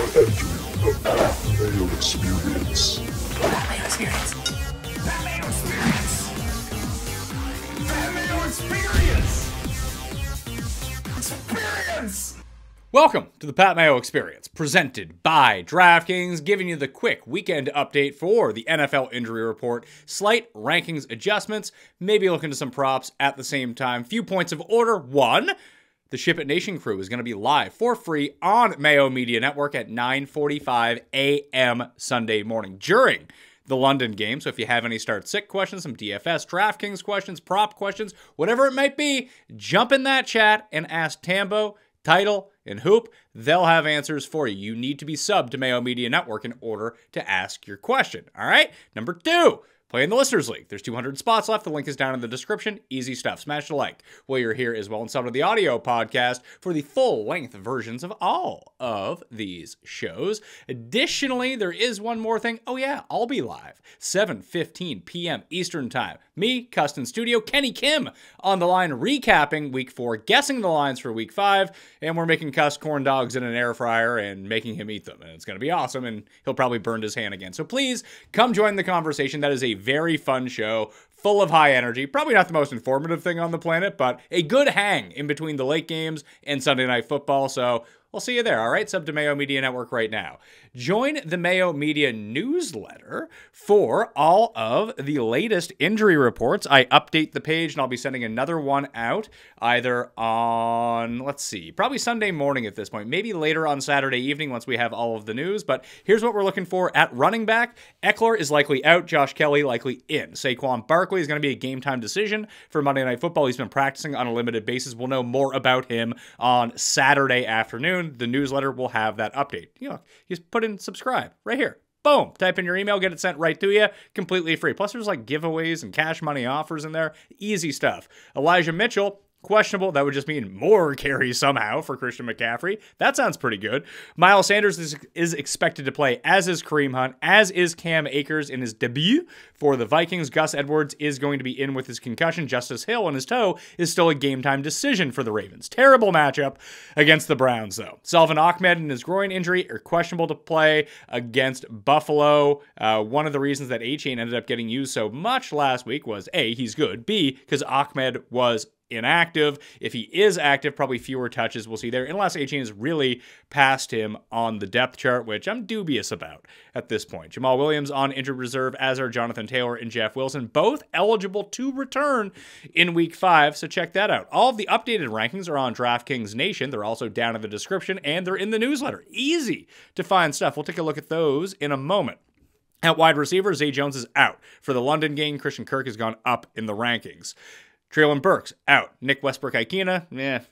Mayo experience. Mayo experience. Mayo experience. Mayo experience. Experience. Welcome to the Pat Mayo Experience, presented by DraftKings, giving you the quick weekend update for the NFL injury report, slight rankings adjustments, maybe looking to some props at the same time. Few points of order. One, the Ship It Nation crew is going to be live for free on Mayo Media Network at 9:45 a.m. Sunday morning during the London game. So if you have any start-sit questions, some DFS, DraftKings questions, prop questions, whatever it might be, jump in that chat and ask Tambo, Title, and Hoop. They'll have answers for you. You need to be subbed to Mayo Media Network in order to ask your question. All right? Number two, play in the Listeners League. There's 200 spots left. The link is down in the description. Easy stuff. Smash the like while you're here as well and sub to the audio podcast for the full-length versions of all of these shows. Additionally, there is one more thing. Oh yeah, I'll be live. 7:15 p.m. Eastern Time. Me, Custom Studio, Kenny Kim on the line recapping Week 4, guessing the lines for Week 5, and we're making Cuss corn dogs in an air fryer and making him eat them. And it's going to be awesome, and he'll probably burn his hand again. So please come join the conversation. That is a very fun show, full of high energy. Probably not the most informative thing on the planet, but a good hang in between the late games and Sunday Night Football. So we'll see you there, all right? Sub to Mayo Media Network right now. Join the Mayo Media newsletter for all of the latest injury reports. I update the page, and I'll be sending another one out either on, let's see, probably Sunday morning at this point, maybe later on Saturday evening once we have all of the news. But here's what we're looking for at running back. Eckler is likely out. Josh Kelly likely in. Saquon Barkley is going to be a game-time decision for Monday Night Football. He's been practicing on a limited basis. We'll know more about him on Saturday afternoon. The newsletter will have that update. You know, just put in subscribe right here. Boom. Type in your email, get it sent right to you, completely free. Plus, there's like giveaways and cash money offers in there. Easy stuff. Elijah Mitchell, questionable. That would just mean more carries somehow for Christian McCaffrey. That sounds pretty good. Miles Sanders is expected to play, as is Kareem Hunt, as is Cam Akers in his debut for the Vikings. Gus Edwards is going to be in with his concussion. Justice Hill on his toe is still a game-time decision for the Ravens. Terrible matchup against the Browns, though. Salvin Ahmed and his groin injury are questionable to play against Buffalo. One of the reasons that A-Chain ended up getting used so much last week was A, he's good, B, because Ahmed was inactive. If he is active, probably fewer touches we'll see there, unless A-Chain has really passed him on the depth chart, which I'm dubious about at this point. Jamal Williams on injured reserve, as are Jonathan Taylor and Jeff Wilson, both eligible to return in Week 5, so check that out. All of the updated rankings are on DraftKings Nation. They're also down in the description, and they're in the newsletter. Easy to find stuff. We'll take a look at those in a moment. At wide receiver, Zay Jones is out. For the London game, Christian Kirk has gone up in the rankings. Treylon Burks, out. Nick Westbrook-Ikena,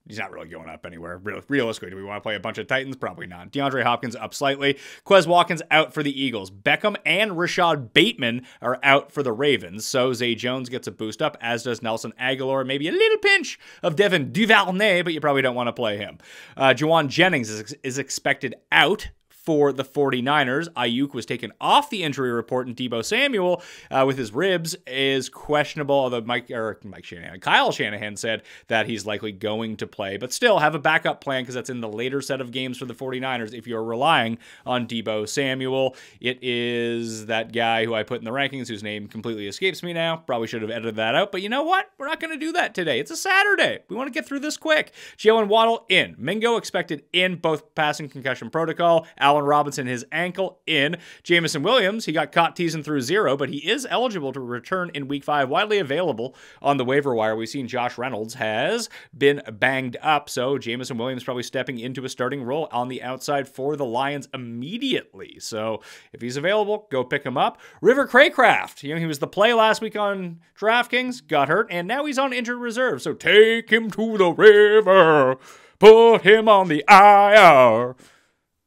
he's not really going up anywhere. Realistically, do we want to play a bunch of Titans? Probably not. DeAndre Hopkins up slightly. Quez Watkins out for the Eagles. Beckham and Rashad Bateman are out for the Ravens. So Zay Jones gets a boost up, as does Nelson Aguilar. Maybe a little pinch of Devin Duvernay, but you probably don't want to play him. Juwan Jennings is expected out for the 49ers. Ayuk was taken off the injury report, and Deebo Samuel with his ribs is questionable, although Kyle Shanahan said that he's likely going to play, but still have a backup plan because that's in the later set of games for the 49ers if you're relying on Deebo Samuel. It is that guy who I put in the rankings whose name completely escapes me now. Probably should have edited that out, but you know what? We're not going to do that today. It's a Saturday. We want to get through this quick. Jalen Waddle in. Mingo expected in both passing concussion protocol. Allen Robinson, his ankle in. Jamison Williams, he got caught teasing through 0, but he is eligible to return in Week 5, widely available on the waiver wire. We've seen Josh Reynolds has been banged up, so Jamison Williams probably stepping into a starting role on the outside for the Lions immediately. So if he's available, go pick him up. River Craycraft, he was the play last week on DraftKings, got hurt, and now he's on injured reserve. So take him to the river, put him on the IR.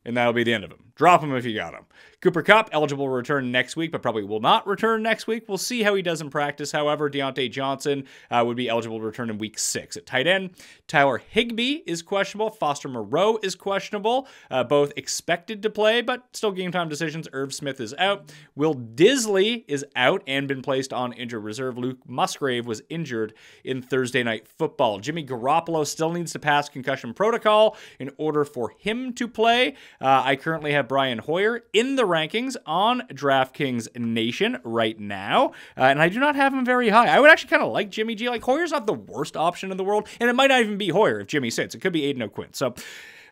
And that'll be the end of him. Drop him if you got him. Cooper Kupp, eligible to return next week, but probably will not return next week. We'll see how he does in practice. However, Deontay Johnson would be eligible to return in week 6. At tight end, Tyler Higbee is questionable. Foster Moreau is questionable. Both expected to play, but still game time decisions. Irv Smith is out. Will Disley is out and been placed on injured reserve. Luke Musgrave was injured in Thursday Night Football. Jimmy Garoppolo still needs to pass concussion protocol in order for him to play. I currently have Brian Hoyer in the rankings on DraftKings Nation right now, and I do not have him very high. I would actually kind of like Jimmy G. Like, Hoyer's not the worst option in the world, and it might not even be Hoyer if Jimmy sits. It could be Aiden O'Quinn.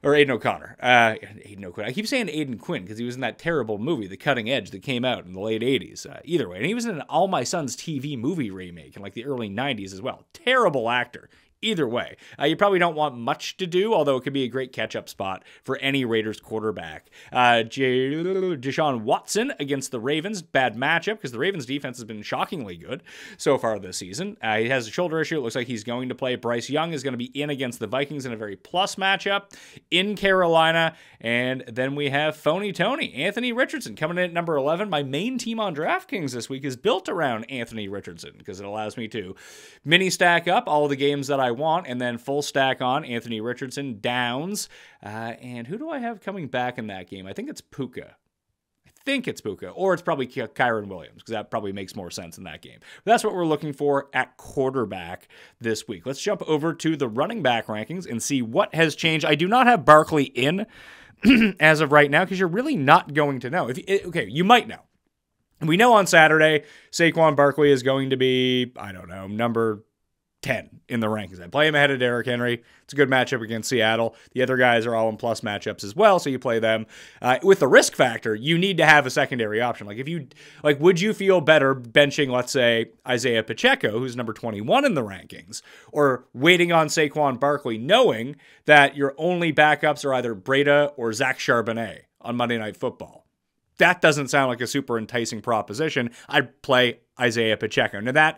Or Aiden O'Connor. Aiden O'Quinn. I keep saying Aiden Quinn because he was in that terrible movie, The Cutting Edge, that came out in the late 80s. Either way. And he was in an All My Sons TV movie remake in like the early 90s as well. Terrible actor. Either way, you probably don't want much to do, although it could be a great catch-up spot for any Raiders quarterback. Deshaun Watson against the Ravens. Bad matchup because the Ravens defense has been shockingly good so far this season. He has a shoulder issue. It looks like he's going to play. Bryce Young is going to be in against the Vikings in a very plus matchup in Carolina. And then we have Phony Tony, Anthony Richardson, coming in at number 11. My main team on DraftKings this week is built around Anthony Richardson because it allows me to mini stack up all the games that I want, and then full stack on Anthony Richardson, Downs, and who do I have coming back in that game? I think it's Puka. Or it's probably Kyron Williams, because that probably makes more sense in that game. But that's what we're looking for at quarterback this week. Let's jump over to the running back rankings and see what has changed. I do not have Barkley in as of right now, because you're really not going to know. Okay, you might know. We know on Saturday, Saquon Barkley is going to be, I don't know, number 10 in the rankings. I play him ahead of Derrick Henry. It's a good matchup against Seattle. The other guys are all in plus matchups as well, so you play them. With the risk factor, you need to have a secondary option. Would you feel better benching, let's say, Isaiah Pacheco, who's number 21 in the rankings, or waiting on Saquon Barkley, knowing that your only backups are either Breda or Zach Charbonnet on Monday Night Football? That doesn't sound like a super enticing proposition. I'd play Isaiah Pacheco. Now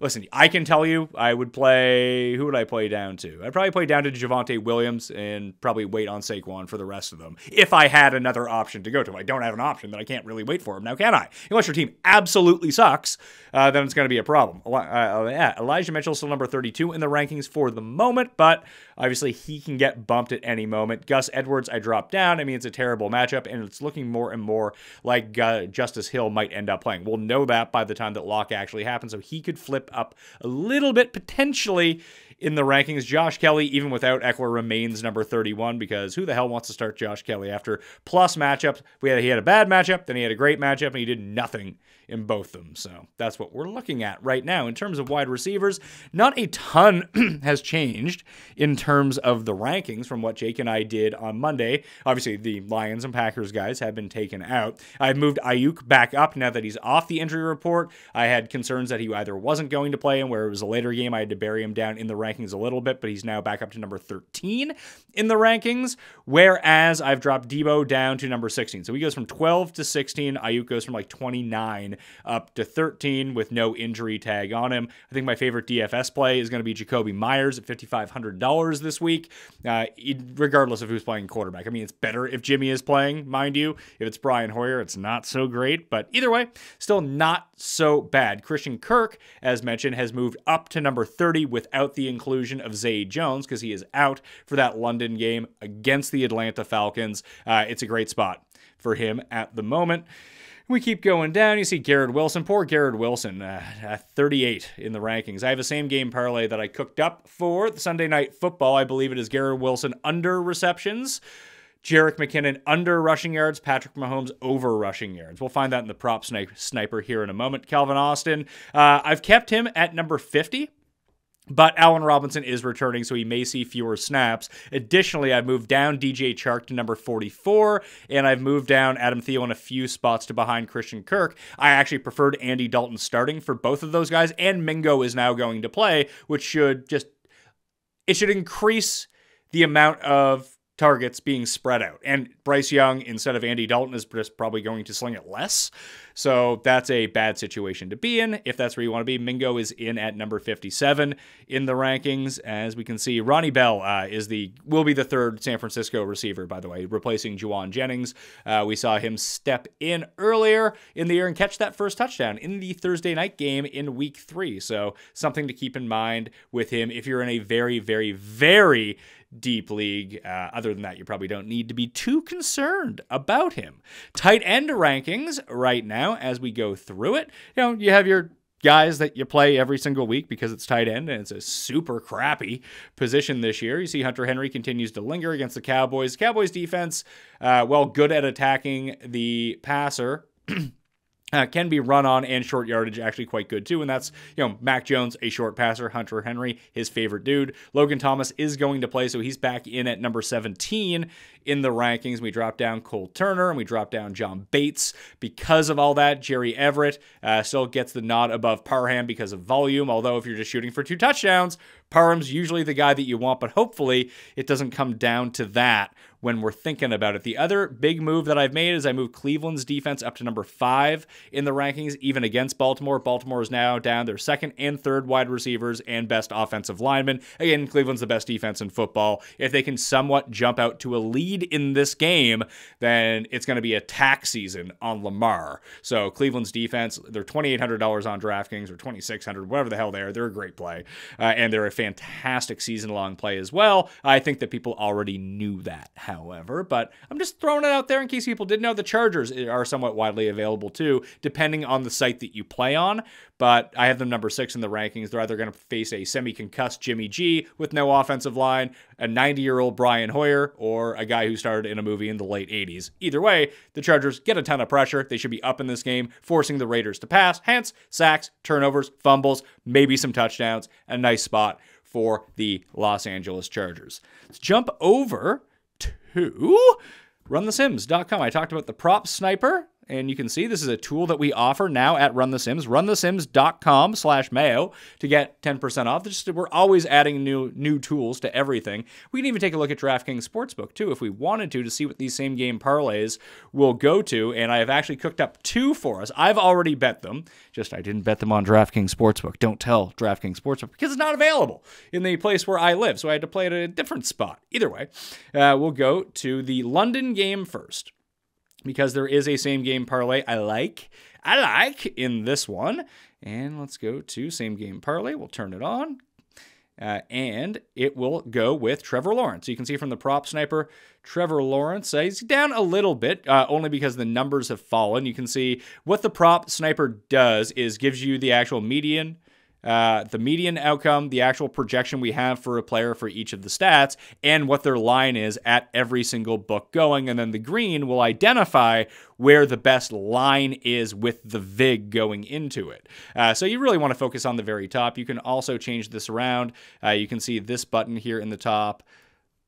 listen, I can tell you I would play, who would I play down to? I'd probably play down to Javonte Williams and probably wait on Saquon for the rest of them if I had another option to go to. If I don't have an option, then I can't really wait for him. Now, can I? Unless your team absolutely sucks, then it's going to be a problem. Elijah Mitchell still number 32 in the rankings for the moment, but obviously he can get bumped at any moment. Gus Edwards, I dropped down. I mean, it's a terrible matchup, and it's looking more and more like Justice Hill might end up playing. We'll know that by the time that lock actually happens, so he could flip up a little bit potentially in the rankings. Josh Kelly, even without Eckler, remains number 31 because who the hell wants to start Josh Kelly after plus matchups? He had a bad matchup, then he had a great matchup, and he did nothing in both of them. So that's what we're looking at right now. In terms of wide receivers, not a ton has changed in terms of the rankings from what Jake and I did on Monday. Obviously, the Lions and Packers guys have been taken out. I've moved Ayuk back up now that he's off the injury report. I had concerns that he either wasn't going to play, and where it was a later game, I had to bury him down in the rankings a little bit, but he's now back up to number 13 in the rankings, whereas I've dropped Debo down to number 16. So he goes from 12 to 16. Ayuk goes from like 29 up to 13 with no injury tag on him. I think my favorite DFS play is going to be Jacoby Myers at $5,500 this week, regardless of who's playing quarterback. I mean, it's better if Jimmy is playing, mind you. If it's Brian Hoyer, it's not so great, but either way, still not so bad. Christian Kirk, as mentioned, has moved up to number 30 without the inclusion of Zay Jones because he is out for that London game against the Atlanta Falcons. It's a great spot for him at the moment. We keep going down. You see Garrett Wilson. Poor Garrett Wilson, 38 in the rankings. I have a same game parlay that I cooked up for the Sunday Night Football. I believe it is Garrett Wilson under receptions, Jerick McKinnon under rushing yards, Patrick Mahomes over rushing yards. We'll find that in the prop sniper here in a moment. Calvin Austin, I've kept him at number 50. But Allen Robinson is returning, so he may see fewer snaps. Additionally, I've moved down DJ Chark to number 44, and I've moved down Adam Thielen a few spots to behind Christian Kirk. I actually preferred Andy Dalton starting for both of those guys, and Mingo is now going to play, which should increase the amount of targets being spread out. And Bryce Young, instead of Andy Dalton, is just probably going to sling it less. So that's a bad situation to be in, if that's where you want to be. Mingo is in at number 57 in the rankings. As we can see, Ronnie Bell will be the third San Francisco receiver, by the way, replacing Juwan Jennings. We saw him step in earlier in the year and catch that first touchdown in the Thursday night game in week 3. So something to keep in mind with him if you're in a very, very, very deep league. Other than that, you probably don't need to be too concerned about him. Tight end rankings right now as we go through it. You have your guys that you play every single week because it's tight end and it's a super crappy position this year. You see Hunter Henry continues to linger against the Cowboys. Cowboys defense, good at attacking the passer. Can be run on and short yardage actually quite good too. And that's, Mac Jones, a short passer, Hunter Henry, his favorite dude. Logan Thomas is going to play, so he's back in at number 17 in the rankings. We drop down Cole Turner and we drop down John Bates. Because of all that, Jerry Everett still gets the nod above Parham because of volume. Although if you're just shooting for 2 touchdowns, Parham's usually the guy that you want, but hopefully it doesn't come down to that when we're thinking about it. The other big move that I've made is I moved Cleveland's defense up to number 5 in the rankings, even against Baltimore. Baltimore is now down their second and third wide receivers and best offensive linemen. Again, Cleveland's the best defense in football. If they can somewhat jump out to a lead in this game, then it's going to be a tax season on Lamar. So Cleveland's defense, they're $2,800 on DraftKings or $2,600, whatever the hell they are. They're a great play. And they're a fantastic season-long play as well. I think that people already knew that, however, but I'm just throwing it out there in case people didn't know. The Chargers are somewhat widely available too, depending on the site that you play on, but I have them number 6 in the rankings. They're either going to face a semi-concussed Jimmy G with no offensive line, a 90-year-old Brian Hoyer, or a guy who started in a movie in the late 80s. Either way, the Chargers get a ton of pressure. They should be up in this game, forcing the Raiders to pass, hence sacks, turnovers, fumbles, maybe some touchdowns. A nice spot for the Los Angeles Chargers. Let's jump over to runthesims.com. I talked about the prop sniper, and you can see this is a tool that we offer now at Run the Sims. runthesims.com/Mayo to get 10% off. We're always adding new tools to everything. We can even take a look at DraftKings Sportsbook too if we wanted to see what these same game parlays will go to, and I have actually cooked up 2 for us. I've already bet them, just I didn't bet them on DraftKings Sportsbook. Don't tell DraftKings Sportsbook because it's not available in the place where I live, so I had to play it at a different spot. Either way, we'll go to the London game first, because there is a same game parlay I like in this one. And let's go to same game parlay. We'll turn it on. And it will go with Trevor Lawrence. So you can see from the prop sniper, Trevor Lawrence, he's down a little bit, only because the numbers have fallen. You can see what the prop sniper does is gives you the actual median, the median outcome, the actual projection we have for a player for each of the stats, and what their line is at every single book going. And then the green will identify where the best line is with the VIG going into it. So you really want to focus on the very top. You can also change this around. You can see this button here in the top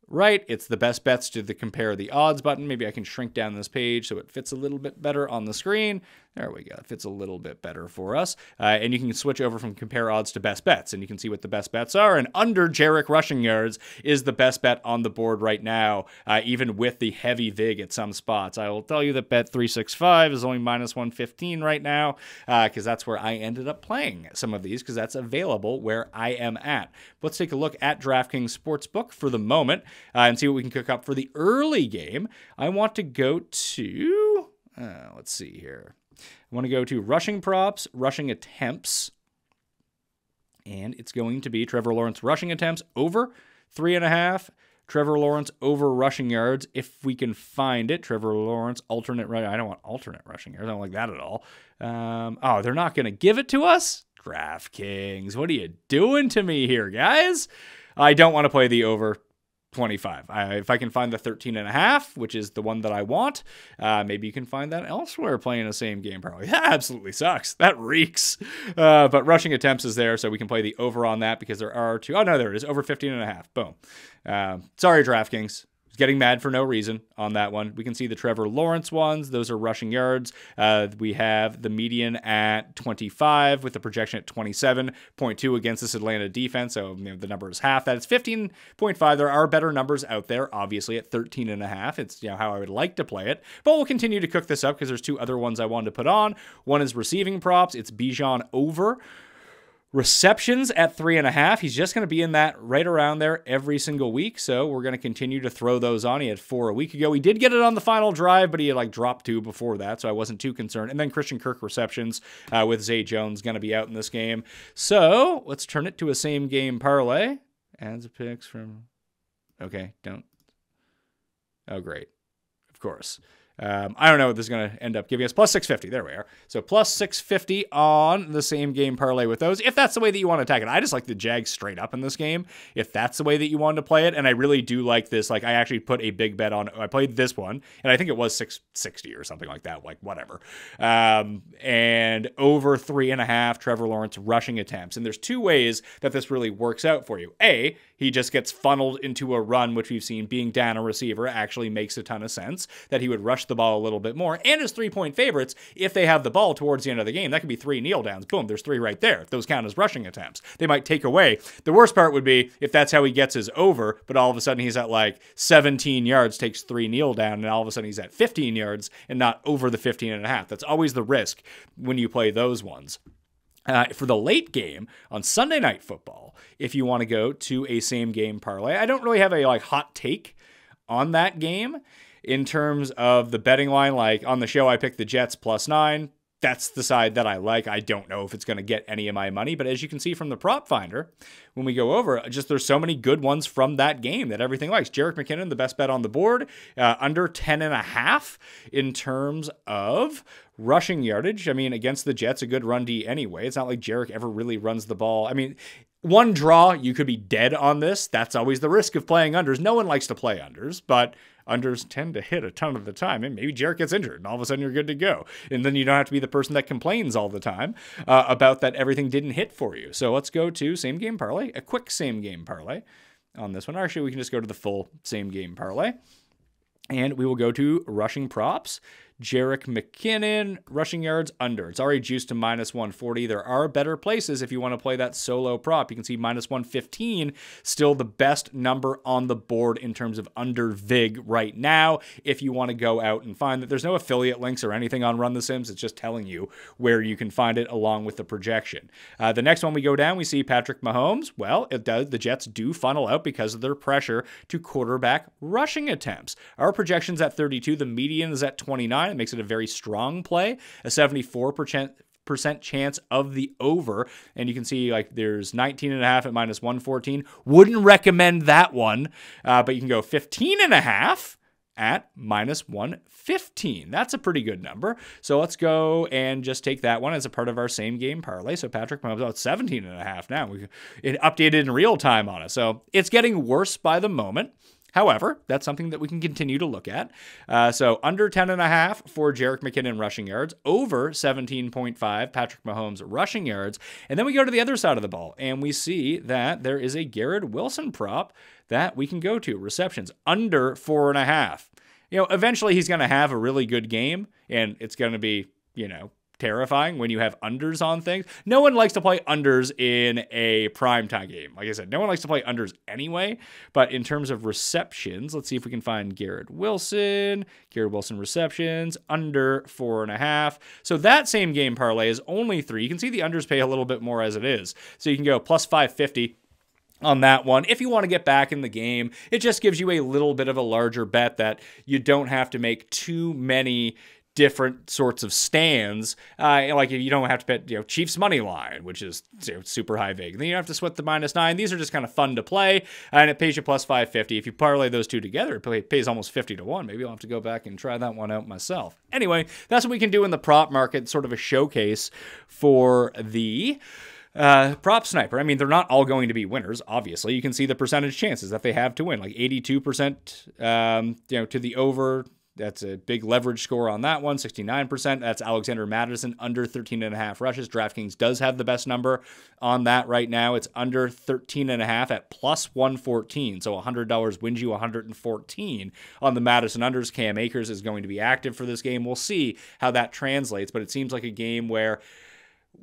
right. It's the best bets to the compare the odds button. Maybe I can shrink down this page so it fits a little bit better on the screen. There we go. It fits a little bit better for us. And you can switch over from compare odds to best bets, and you can see what the best bets are. And under Jarek rushing yards is the best bet on the board right now, even with the heavy VIG at some spots. I will tell you that bet 365 is only minus 115 right now, because that's where I ended up playing some of these, because that's available where I am at. Let's take a look at DraftKings Sportsbook for the moment and see what we can cook up for the early game. I want to go to, let's see here. I want to go to rushing props, rushing attempts, and it's going to be Trevor Lawrence rushing attempts over 3.5, Trevor Lawrence over rushing yards, if we can find it. Trevor Lawrence alternate, I don't want alternate rushing yards. I don't like that at all. Oh, they're not going to give it to us? DraftKings, what are you doing to me here, guys? I don't want to play the over 25. If I can find the 13.5, which is the one that I want, maybe you can find that elsewhere playing a same game parlay. That absolutely sucks. That reeks. But rushing attempts is there, so we can play the over on that because there are 2. Oh, no, there it is. Over 15.5. Boom. Sorry, DraftKings. getting mad for no reason on that one. We can see the Trevor Lawrence ones. Those are rushing yards. We have the median at 25 with the projection at 27.2 against this Atlanta defense. So the number is half that. It's 15.5. There are better numbers out there, obviously, at 13.5. It's how I would like to play it. But we'll continue to cook this up because there's two other ones I wanted to put on. One is receiving props. It's Bijan over receptions at 3.5. He's just going to be in that right around there every single week. So we're going to continue to throw those on. He had 4 a week ago. He did get it on the final drive, but he had dropped 2 before that. So I wasn't too concerned. And then Christian Kirk receptions with Zay Jones going to be out in this game. So let's turn it to a same game parlay. Adds a picks from, okay, don't. Oh, great. Of course. I don't know what this is going to end up giving us. Plus 650. There we are. So plus 650 on the same game parlay with those, if that's the way that you want to attack it. I just like the Jags straight up in this game, if that's the way that you want to play it. And I really do like this. I actually put a big bet on, I played this one, and I think it was 660 or something like that, whatever. And over 3.5 Trevor Lawrence rushing attempts. And there's 2 ways that this really works out for you. A, he just gets funneled into a run, which we've seen being down a receiver actually makes a ton of sense, that he would rush the ball a little bit more. And as 3-point favorites, if they have the ball towards the end of the game, that could be 3 kneel downs. Boom, there's 3 right there. Those count as rushing attempts. They might take away. The worst part would be if that's how he gets his over, but all of a sudden he's at 17 yards, takes 3 kneel down, and all of a sudden he's at 15 yards and not over the 15.5. That's always the risk when you play those ones. For the late game on Sunday Night Football, if you want to go to a same game parlay, I don't really have a hot take on that game in terms of the betting line. On the show, I picked the Jets +9. That's the side that I like. I don't know if it's going to get any of my money, but as you can see from the prop finder, when we go over, there's so many good ones from that game that everything likes. Jerick McKinnon, the best bet on the board, under 10.5 in terms of rushing yardage. Against the Jets, a good run D anyway. It's not like Jerick ever really runs the ball. One draw, you could be dead on this. That's always the risk of playing unders. No one likes to play unders, but unders tend to hit a ton of the time, and maybe Jerick gets injured, and all of a sudden you're good to go. And then you don't have to be the person that complains all the time about that everything didn't hit for you. So let's go to same game parlay, a quick same game parlay on this one. Actually, we can just go to the full same game parlay, and we will go to rushing props. Jerick McKinnon, rushing yards under. It's already juiced to -140. There are better places if you want to play that solo prop. You can see -115, still the best number on the board in terms of under VIG right now. If you want to go out and find that, there's no affiliate links or anything on Run the Sims. It's just telling you where you can find it along with the projection. The next one we go down, we see Patrick Mahomes. Well, it does. The Jets do funnel out because of their pressure to quarterback rushing attempts. Our projection's at 32. The median is at 29. It makes it a very strong play, a 74% chance of the over. And you can see there's 19.5 at -114. Wouldn't recommend that one, but you can go 15.5 at -115. That's a pretty good number. So let's go and just take that one as a part of our same game parlay. So Patrick Mahomes out 17.5 now. It updated in real time on us. So it's getting worse by the moment. However, that's something that we can continue to look at. So under 10.5 for Jerick McKinnon rushing yards, over 17.5 Patrick Mahomes rushing yards. And then we go to the other side of the ball, and we see that there is a Garrett Wilson prop that we can go to. Receptions under 4.5. Eventually he's going to have a really good game, and it's going to be, terrifying when you have unders on things. No one likes to play unders in a primetime game. Like I said, no one likes to play unders anyway. But in terms of receptions, let's see if we can find Garrett Wilson. Garrett Wilson receptions under 4.5. So that same game parlay is only 3. You can see the unders pay a little bit more as it is. So you can go plus 550 on that one. If you want to get back in the game, it just gives you a little bit of a larger bet that you don't have to make too many different sorts of stands. If you don't have to bet, Chiefs money line, which is super high vig. Then you don't have to sweat the -9. These are just kind of fun to play, and it pays you plus 550. If you parlay those two together, it pays almost 50 to 1. Maybe I'll have to go back and try that one out myself. Anyway, that's what we can do in the prop market, sort of a showcase for the prop sniper. They're not all going to be winners, obviously. You can see the percentage chances that they have to win, 82% to the over. That's a big leverage score on that one, 69%. That's Alexander Mattison, under 13.5 rushes. DraftKings does have the best number on that right now. It's under 13.5 at plus 114. So $100 wins you 114 on the Mattison unders. Cam Akers is going to be active for this game. We'll see how that translates, but it seems like a game where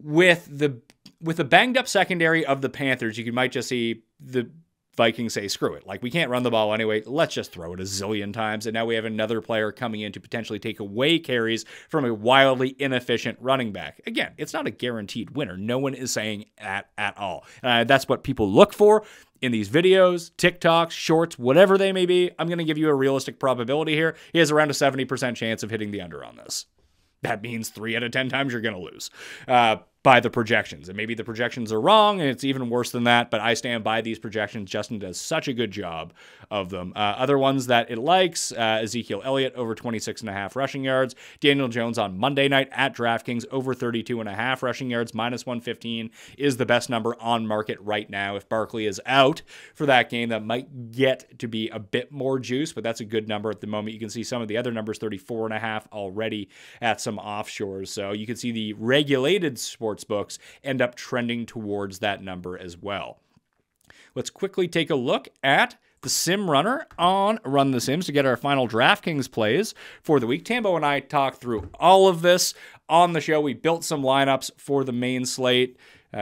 with the banged up secondary of the Panthers, you might just see the Vikings say, screw it. Like, we can't run the ball anyway. Let's just throw it a zillion times. And now we have another player coming in to potentially take away carries from a wildly inefficient running back. Again, it's not a guaranteed winner. No one is saying at all. That's what people look for in these videos, TikToks, shorts, whatever they may be. I'm going to give you a realistic probability here. He has around a 70% chance of hitting the under on this. That means 3 out of 10 times you're going to lose by the projections. And maybe the projections are wrong, and it's even worse than that, but I stand by these projections. Justin does such a good job of them. Other ones that it likes, Ezekiel Elliott, over 26.5 rushing yards. Daniel Jones on Monday night at DraftKings, over 32.5 rushing yards, minus 115 is the best number on market right now. If Barkley is out for that game, that might get to be a bit more juice, but that's a good number at the moment. You can see some of the other numbers, 34.5 already at some offshores. So you can see the regulated sports books end up trending towards that number as well. Let's quickly take a look at the Sim Runner on Run the Sims to get our final DraftKings plays for the week. Tambo and I talked through all of this on the show. We built some lineups for the main slate.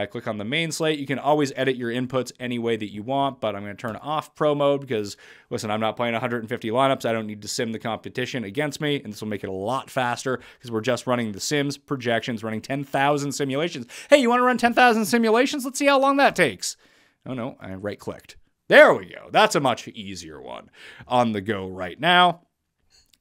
Click on the main slate. You can always edit your inputs any way that you want, but I'm going to turn off pro mode because, listen, I'm not playing 150 lineups. I don't need to sim the competition against me, and this will make it a lot faster because we're just running the Sims projections, running 10,000 simulations. Hey, you want to run 10,000 simulations? Let's see how long that takes. Oh, no, I right-clicked. There we go. That's a much easier one on the go right now.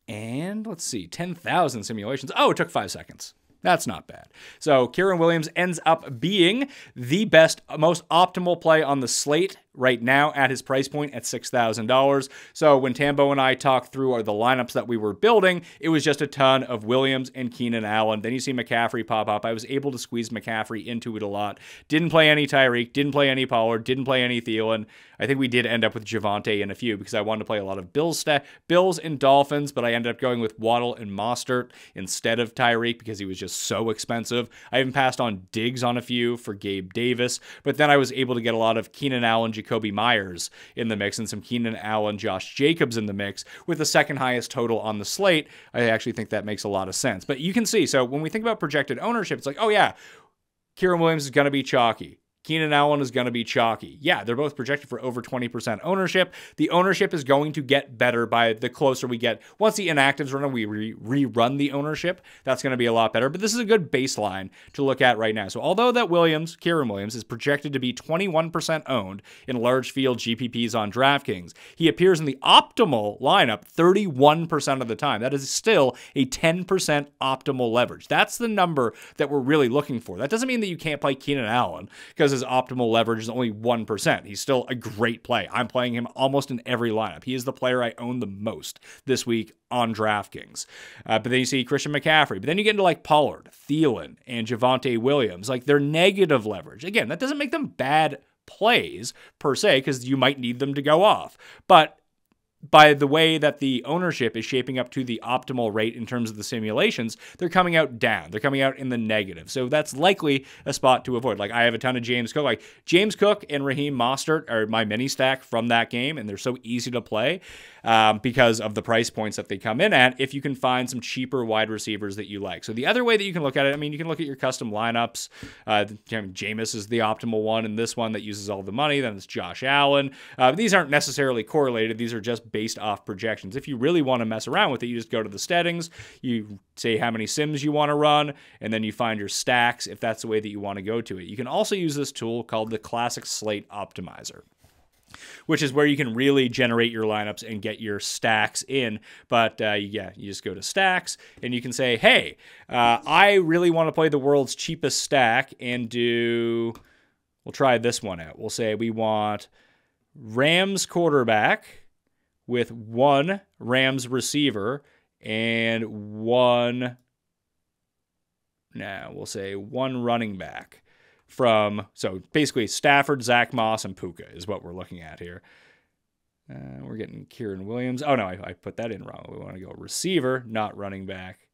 And let's see, 10,000 simulations. Oh, it took 5 seconds. That's not bad. So Kieran Williams ends up being the best, most optimal play on the slate right now at his price point at $6,000. So when Tambo and I talked through the lineups that we were building, it was just a ton of Williams and Keenan Allen. Then you see McCaffrey pop up. I was able to squeeze McCaffrey into it a lot. Didn't play any Tyreek, didn't play any Pollard, didn't play any Thielen. I think we did end up with Javonte in a few because I wanted to play a lot of Bills and Dolphins, but I ended up going with Waddle and Mostert instead of Tyreek because he was just so expensive. I even passed on Diggs on a few for Gabe Davis, but then I was able to get a lot of Keenan Allen, Jacoby Myers in the mix, and some Keenan Allen, Josh Jacobs in the mix with the second highest total on the slate. I actually think that makes a lot of sense. But you can see, so when we think about projected ownership, it's like, oh yeah, Kieran Williams is going to be chalky. Keenan Allen is going to be chalky. Yeah, they're both projected for over 20% ownership. The ownership is going to get better by the closer we get. Once the inactives run, we rerun the ownership. That's going to be a lot better. But this is a good baseline to look at right now. So although that Kieran Williams, is projected to be 21% owned in large field GPPs on DraftKings, he appears in the optimal lineup 31% of the time. That is still a 10% optimal leverage. That's the number that we're really looking for. That doesn't mean that you can't play Keenan Allen because his optimal leverage is only 1%. He's still a great play. I'm playing him almost in every lineup. He is the player I own the most this week on DraftKings. But then you see Christian McCaffrey. But then you get into like Pollard, Thielen, and Javonte Williams. Like, they're negative leverage. Again, that doesn't make them bad plays per se because you might need them to go off. But by the way that the ownership is shaping up to the optimal rate in terms of the simulations, they're coming out down. They're coming out in the negative. So that's likely a spot to avoid. Like, I have a ton of James Cook. Like, James Cook and Raheem Mostert are my mini stack from that game, and they're so easy to play because of the price points that they come in at if you can find some cheaper wide receivers that you like. So the other way that you can look at it, I mean, you can look at your custom lineups. Jameis is the optimal one, and this one that uses all the money. Then it's Josh Allen. These aren't necessarily correlated. These are just based off projections. If you really want to mess around with it, you just go to the settings, you say how many sims you want to run, and then you find your stacks if that's the way that you want to go to it. You can also use this tool called the Classic Slate Optimizer, which is where you can really generate your lineups and get your stacks in. But yeah, you just go to stacks and you can say, hey, I really want to play the world's cheapest stack and we'll try this one out. We'll say we want Rams quarterback with one Rams receiver and one running back so basically Stafford, Zach Moss, and Puka is what we're looking at here. We're getting Kieran Williams. Oh, no, I put that in wrong. We want to go receiver, not running back.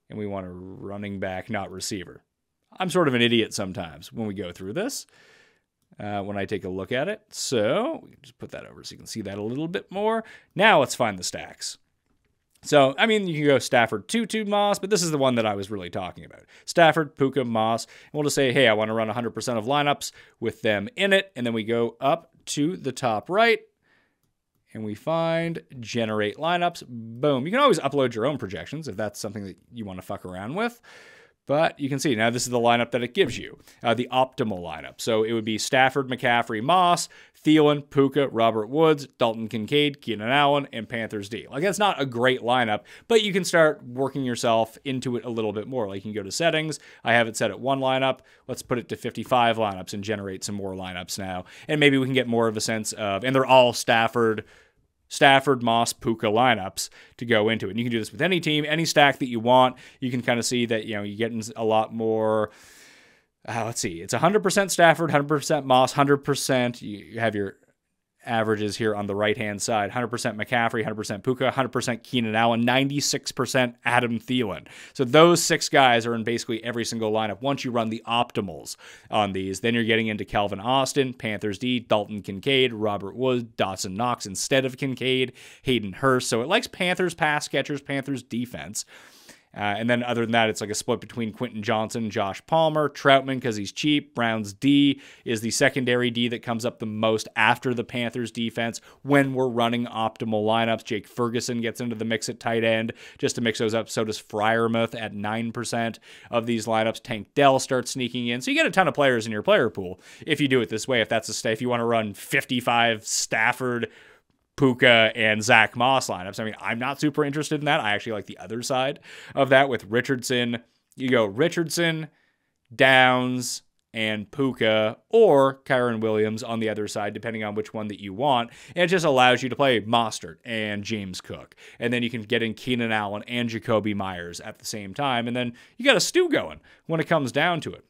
And we want a running back, not receiver. I'm sort of an idiot sometimes when we go through this, when I take a look at it. So we can just put that over so you can see that a little bit more. Now let's find the stacks. So, I mean, you can go Stafford, Tutu, Moss, but this is the one that I was really talking about. Stafford, Puka, Moss. And we'll just say, hey, I want to run 100% of lineups with them in it. And then we go up to the top right, and we find generate lineups. Boom. You can always upload your own projections if that's something that you want to fuck around with. But you can see now this is the lineup that it gives you, the optimal lineup. So it would be Stafford, McCaffrey, Moss, Thielen, Puka, Robert Woods, Dalton Kincaid, Keenan Allen, and Panthers D. Like, that's not a great lineup, but you can start working yourself into it a little bit more. Like, you can go to settings. I have it set at 1 lineup. Let's put it to 55 lineups and generate some more lineups now. And maybe we can get more of a sense of, and they're all Stafford, Moss, Puka lineups to go into it. And you can do this with any team, any stack that you want. You can kind of see that, you know, you're getting a lot more. Let's see. It's 100% Stafford, 100% Moss, 100%. You have your averages here on the right-hand side. 100% McCaffrey, 100% Puka, 100% Keenan Allen, 96% Adam Thielen. So those 6 guys are in basically every single lineup. Once you run the optimals on these, then you're getting into Calvin Austin, Panthers D, Dalton Kincaid, Robert Woods, Dawson Knox instead of Kincaid, Hayden Hurst. So it likes Panthers pass catchers, Panthers defense. And then other than that, it's like a split between Quentin Johnson, Josh Palmer, Troutman because he's cheap. Browns D is the secondary D that comes up the most after the Panthers defense when we're running optimal lineups. Jake Ferguson gets into the mix at tight end just to mix those up. So does Freiermuth at 9% of these lineups. Tank Dell starts sneaking in. So you get a ton of players in your player pool if you do it this way. If you want to run 55 Stafford, Puka, and Zach Moss lineups. I mean, I'm not super interested in that. I actually like the other side of that with Richardson. You go Richardson, Downs, and Puka, or Kyron Williams on the other side, depending on which one that you want. And it just allows you to play Mostert and James Cook. And then you can get in Keenan Allen and Jacoby Myers at the same time. And then you got a stew going when it comes down to it.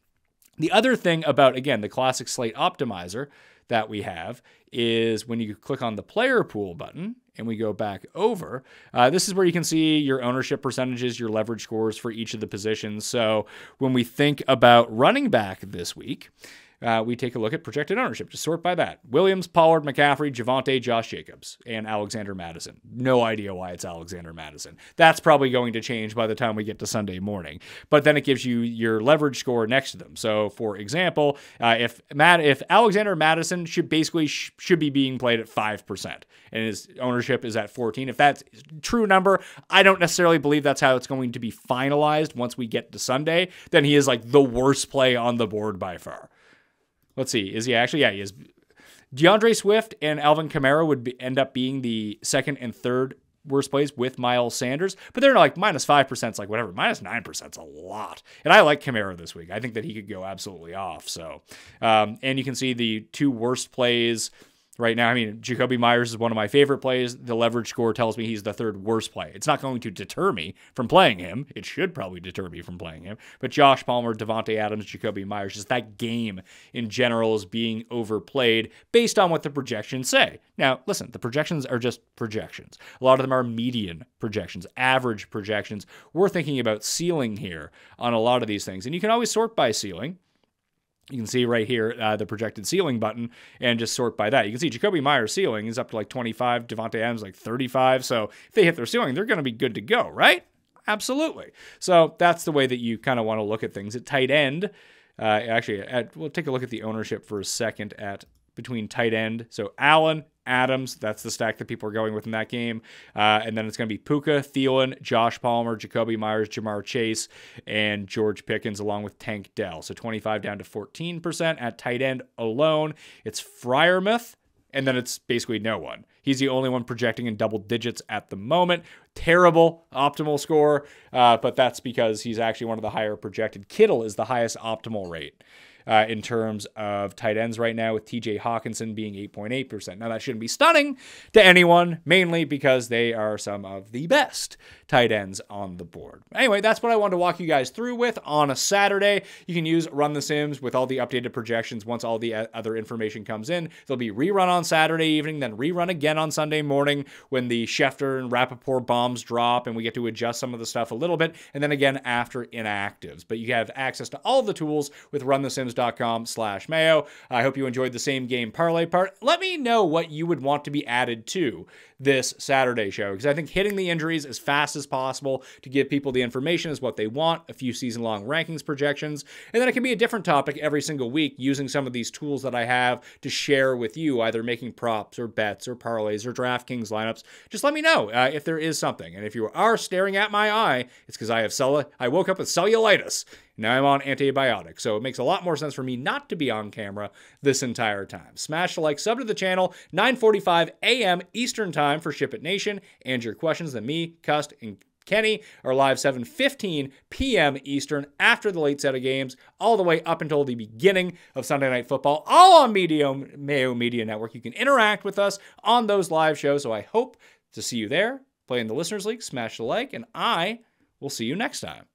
The other thing about, again, the classic slate optimizer that we have is when you click on the player pool button and we go back over, this is where you can see your ownership percentages, your leverage scores for each of the positions. So when we think about running back this week, we take a look at projected ownership. Just sort by that. Williams, Pollard, McCaffrey, Javonte, Josh Jacobs, and Alexander Mattison. No idea why it's Alexander Mattison. That's probably going to change by the time we get to Sunday morning. But then it gives you your leverage score next to them. So, for example, if Alexander Mattison should be being played at 5%, and his ownership is at 14%. If that's a true number, I don't necessarily believe that's how it's going to be finalized once we get to Sunday. Then he is like the worst play on the board by far. Let's see. Is he actually? Yeah, he is. DeAndre Swift and Alvin Kamara would end up being the second and third worst plays with Miles Sanders. But they're like minus 5%. It's like whatever. Minus 9% is a lot. And I like Kamara this week. I think that he could go absolutely off. So, and you can see the 2 worst plays right now. I mean, Jacoby Myers is one of my favorite plays. The leverage score tells me he's the 3rd worst play. It's not going to deter me from playing him. It should probably deter me from playing him. But Josh Palmer, Devontae Adams, Jacoby Myers, just that game in general is being overplayed based on what the projections say. Now, listen, the projections are just projections. A lot of them are median projections, average projections. We're thinking about ceiling here on a lot of these things. And you can always sort by ceiling. You can see right here the projected ceiling button and just sort by that. You can see Jacoby Myers' ceiling is up to like 25, Devontae Adams like 35. So if they hit their ceiling, they're going to be good to go, right? Absolutely. So that's the way that you kind of want to look at things. At tight end, we'll take a look at the ownership for a second between tight end. So Allen, Adams, that's the stack that people are going with in that game. And then it's going to be Puka, Thielen, Josh Palmer, Jacoby Myers, Jamar Chase, and George Pickens, along with Tank Dell. So 25 down to 14% at tight end alone. It's Freiermuth, and then it's basically no one. He's the only one projecting in double digits at the moment. Terrible optimal score, but that's because he's actually one of the higher projected. Kittle is the highest optimal rate. in terms of tight ends right now, with TJ Hawkinson being 8.8%. Now, that shouldn't be stunning to anyone, mainly because they are some of the best tight ends on the board. Anyway, that's what I wanted to walk you guys through with on a Saturday. You can use Run the Sims with all the updated projections once all the other information comes in. There'll be rerun on Saturday evening, then rerun again on Sunday morning when the Schefter and Rappaport bombs drop and we get to adjust some of the stuff a little bit, and then again after inactives. But you have access to all the tools with runthesims.com/Mayo. I hope you enjoyed the same game parlay part. Let me know what you would want to be added to this Saturday show, because I think hitting the injuries as fast as possible to give people the information is what they want, a few season-long rankings projections, and then it can be a different topic every single week using some of these tools that I have to share with you, either making props or bets or parlays or DraftKings lineups. Just let me know if there is something, and if you are staring at my eye, it's because I woke up with cellulitis. Now I'm on antibiotics, so it makes a lot more sense for me not to be on camera this entire time. Smash the like, sub to the channel, 9:45 a.m. Eastern Time for Ship It Nation, and your questions. Then me, Cust, and Kenny are live 7:15 p.m. Eastern after the late set of games, all the way up until the beginning of Sunday Night Football, all on Mayo Media Network. You can interact with us on those live shows, so I hope to see you there. Play in the Listeners League, smash the like, and I will see you next time.